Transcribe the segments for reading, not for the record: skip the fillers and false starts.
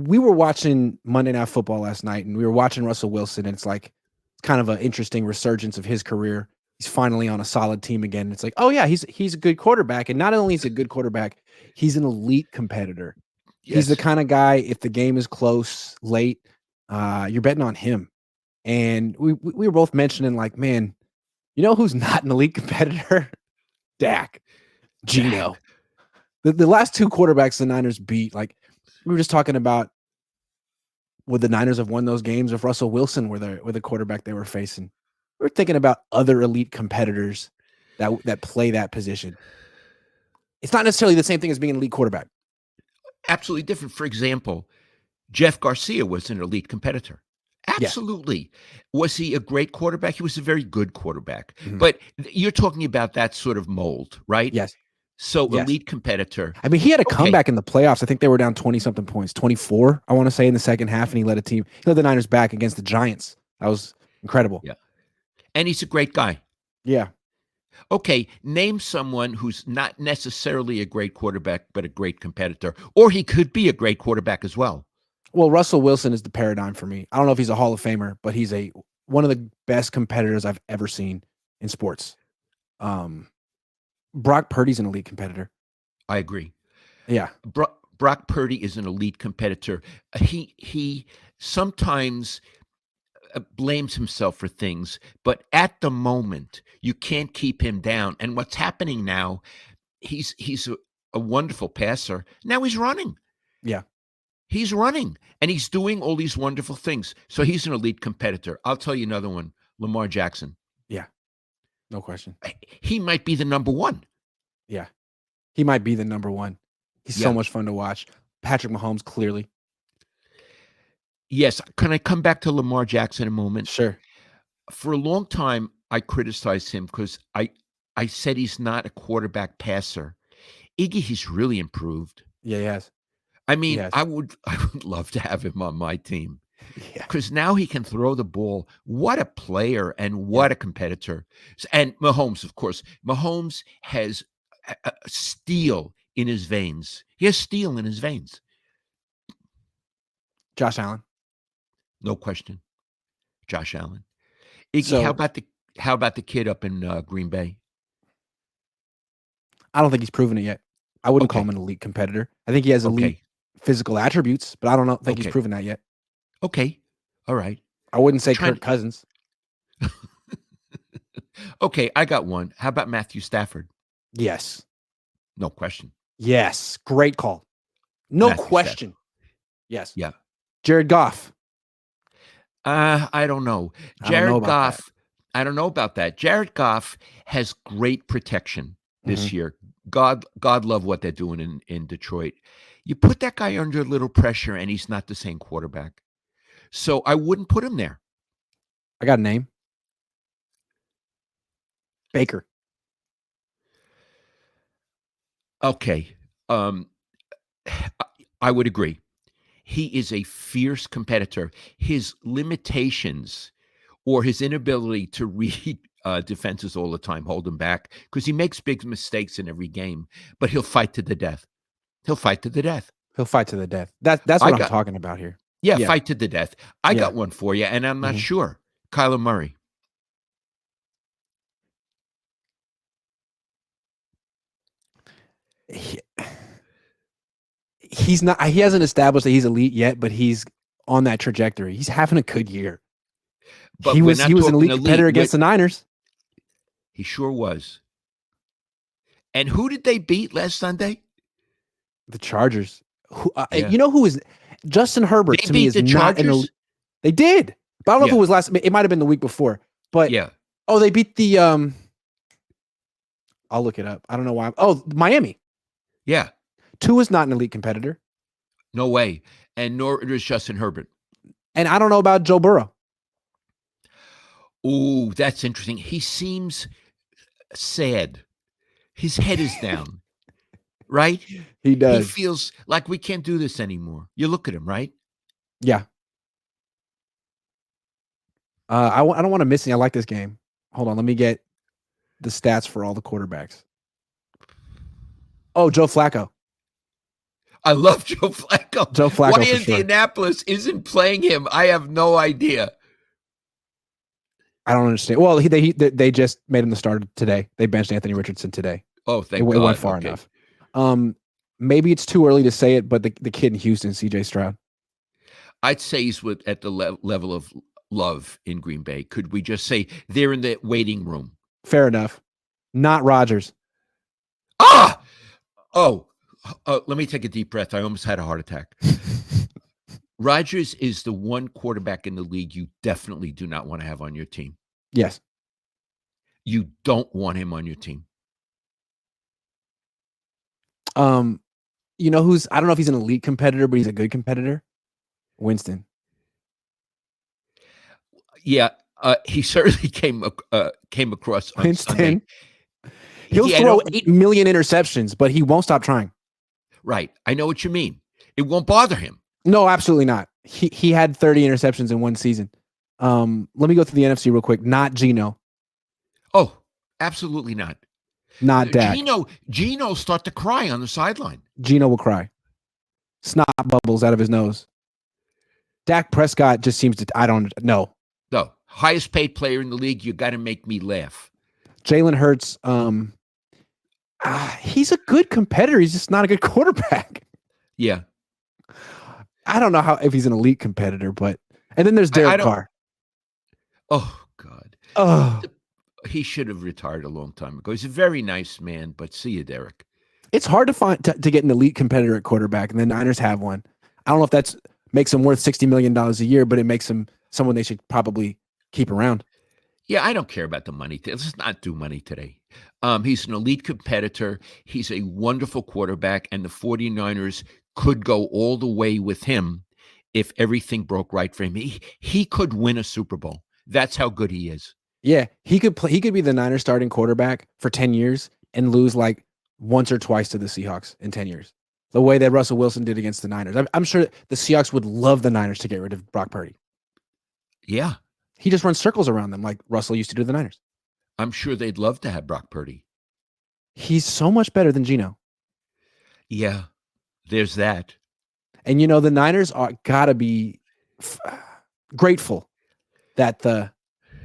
we were watching Monday Night Football last night, and we were watching Russell Wilson, and it's like it's kind of an interesting resurgence of his career. He's finally on a solid team again. It's like, oh yeah, he's a good quarterback, and not only is he a good quarterback, he's an elite competitor. Yes. He's the kind of guy, if the game is close late, you're betting on him. And we were both mentioning, like, man, you know who's not an elite competitor? Dak. Gino. The last two quarterbacks the Niners beat, like we were just talking about, would the Niners have won those games if Russell Wilson were the quarterback they were facing? We're thinking about other elite competitors that play that position. It's not necessarily the same thing as being an elite quarterback. Absolutely different. For example, Jeff Garcia was an elite competitor. Absolutely. Yeah. Was he a great quarterback? He was a very good quarterback. Mm-hmm. But you're talking about that sort of mold, right? Yes. So elite competitor. I mean, he had a comeback in the playoffs. I think they were down 20-something points, 24, I want to say, in the second half, and he led the Niners back against the Giants. That was incredible. Yeah. And he's a great guy. Yeah. Okay, name someone who's not necessarily a great quarterback, but a great competitor. Or he could be a great quarterback as well. Well, Russell Wilson is the paradigm for me. I don't know if he's a Hall of Famer, but he's one of the best competitors I've ever seen in sports. Brock Purdy's an elite competitor. I agree. Yeah. Brock Purdy is an elite competitor. He sometimes blames himself for things, but at the moment, you can't keep him down. And what's happening now, he's a wonderful passer. Now he's running. Yeah. He's running, and he's doing all these wonderful things. So he's an elite competitor. I'll tell you another one, Lamar Jackson. Yeah, no question. He might be the number one. Yeah, he might be the number one. He's so much fun to watch. Patrick Mahomes, clearly. Yes. Can I come back to Lamar Jackson a moment? Sure. For a long time, I criticized him because I said he's not a quarterback passer. Iggy, he's really improved. Yeah, he has. I mean, I would love to have him on my team because now he can throw the ball. What a player and what a competitor. And Mahomes, of course. Mahomes has steel in his veins. He has steel in his veins. Josh Allen. No question. Josh Allen. Iggy, how about the kid up in Green Bay? I don't think he's proven it yet. I wouldn't call him an elite competitor. I think he has elite physical attributes, but I don't think he's proven that yet. Okay. All right. I wouldn't say Kirk Cousins. Okay, I got one. How about Matthew Stafford? Yes. No question. Yes. Great call. No question. Yes. Yeah. Jared Goff. I don't know. Jared Goff. I don't know about that. Jared Goff has great protection this year. God love what they're doing in Detroit. You put that guy under a little pressure, and he's not the same quarterback. So I wouldn't put him there. I got a name. Baker. Okay. I would agree. He is a fierce competitor. His limitations or his inability to read defenses all the time hold him back because he makes big mistakes in every game, but he'll fight to the death. He'll fight to the death. He'll fight to the death. That's what I'm talking about here. Yeah, fight to the death. I got one for you, and I'm not sure. Kyler Murray. He's not. He hasn't established that he's elite yet, but he's on that trajectory. He's having a good year. But he was an elite competitor against the Niners. He sure was. And who did they beat last Sunday? The Chargers. You know who is Justin Herbert? To me, is not an elite. They did, but I don't know if it was last. It might have been the week before. But they beat the. I'll look it up. I don't know why. Miami. Yeah. Tua is not an elite competitor. No way. And nor is Justin Herbert. And I don't know about Joe Burrow. Ooh, that's interesting. He seems sad. His head is down. Right? He does. He feels like we can't do this anymore. You look at him, right? Yeah. I don't want to miss any. I like this game. Hold on. Let me get the stats for all the quarterbacks. Oh, Joe Flacco. I love Joe Flacco. Joe Flacco Why for sure. Indianapolis isn't playing him, I have no idea. I don't understand. Well, they just made him the starter today. They benched Anthony Richardson today. Oh, thank God. It went far enough. Maybe it's too early to say it, but the kid in Houston, CJ Stroud. I'd say he's at the level of Love in Green Bay. Could we just say they're in the waiting room? Fair enough. Not Rodgers. Ah! Oh, let me take a deep breath. I almost had a heart attack. Rodgers is the one quarterback in the league you definitely do not want to have on your team. Yes. You don't want him on your team. You know who's, I don't know if he's an elite competitor, but he's a good competitor? Winston. Yeah, he certainly came across on Winston. Sunday. He'll throw 8 million interceptions, but he won't stop trying. Right. I know what you mean. It won't bother him. No, absolutely not. He had 30 interceptions in one season. Let me go through the NFC real quick. Not Geno. Oh, absolutely not. Not Dak. Geno start to cry on the sideline. Geno will cry. Snot bubbles out of his nose. Dak Prescott just seems to, I don't know. No. Highest paid player in the league. You got to make me laugh. Jalen Hurts, he's a good competitor. He's just not a good quarterback. Yeah. I don't know if he's an elite competitor, but and then there's Derek Carr. Oh God. Oh. He should have retired a long time ago. He's a very nice man, but see you, Derek. It's hard to find to get an elite competitor at quarterback, and the Niners have one. I don't know if that makes him worth $60 million a year, but it makes him someone they should probably keep around. Yeah, I don't care about the money. Let's not do money today. He's an elite competitor. He's a wonderful quarterback, and the 49ers could go all the way with him if everything broke right for him. He could win a Super Bowl. That's how good he is. Yeah, he could play. He could be the Niners starting quarterback for 10 years and lose like once or twice to the Seahawks in 10 years. The way that Russell Wilson did against the Niners. I'm sure the Seahawks would love the Niners to get rid of Brock Purdy. Yeah. He just runs circles around them like Russell used to do the Niners. I'm sure they'd love to have Brock Purdy. He's so much better than Geno. Yeah, there's that. And, the Niners gotta be grateful that the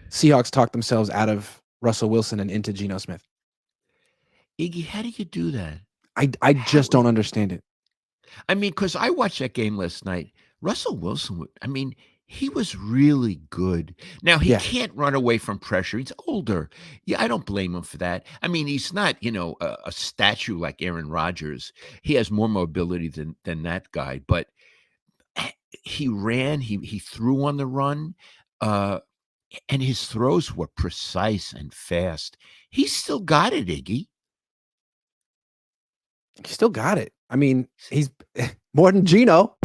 Seahawks talked themselves out of Russell Wilson and into Geno Smith. Iggy, how do you do that? I just don't understand it. I mean, because I watched that game last night. Russell Wilson, he was really good. Now, he can't run away from pressure. He's older. Yeah, I don't blame him for that. He's not, a statue like Aaron Rodgers. He has more mobility than that guy. But he ran. He threw on the run. And his throws were precise and fast. He's still got it, Iggy. He still got it. He's more than Geno.